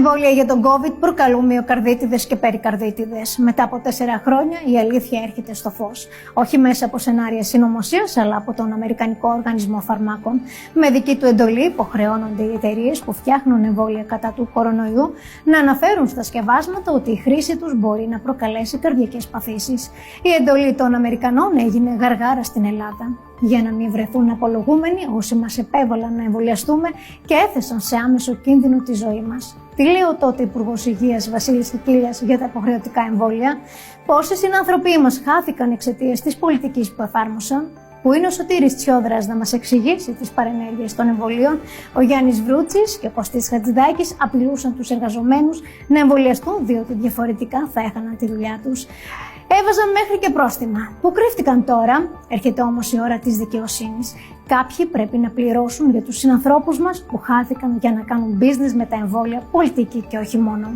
Εμβόλια για τον COVID προκαλούν μυοκαρδίτιδες και περικαρδίτιδες. Μετά από 4 χρόνια η αλήθεια έρχεται στο φως. Όχι μέσα από σενάρια συνωμοσίας, αλλά από τον Αμερικανικό Οργανισμό Φαρμάκων. Με δική του εντολή υποχρεώνονται οι εταιρείες που φτιάχνουν εμβόλια κατά του κορονοϊού να αναφέρουν στα σκευάσματα ότι η χρήση τους μπορεί να προκαλέσει καρδιακές παθήσεις. Η εντολή των Αμερικανών έγινε γαργάρα στην Ελλάδα, για να μην βρεθούν απολογούμενοι όσοι μας επέβαλαν να εμβολιαστούμε και έθεσαν σε άμεσο κίνδυνο τη ζωή μας. Τι λέει ο τότε Υπουργός Υγείας Βασίλης Κικίλιας για τα υποχρεωτικά εμβόλια, πόσοι συνανθρωποί μας χάθηκαν εξαιτίας της πολιτικής που εφάρμοσαν, που είναι ο Σωτήρης Τσιόδρας να μας εξηγήσει τις παρενέργειες των εμβολίων, ο Γιάννης Βρούτσης και ο Κωστής Χατζηδάκης απειλούσαν τους εργαζομένους να εμβολιαστούν διότι διαφορετικά θα έχαναν τη δουλειά τους. Έβαζαν μέχρι και πρόστιμα. Πού κρύφτηκαν τώρα? Έρχεται όμως η ώρα της δικαιοσύνης. Κάποιοι πρέπει να πληρώσουν για τους συνανθρώπους μας που χάθηκαν για να κάνουν business με τα εμβόλια, πολιτική και όχι μόνο.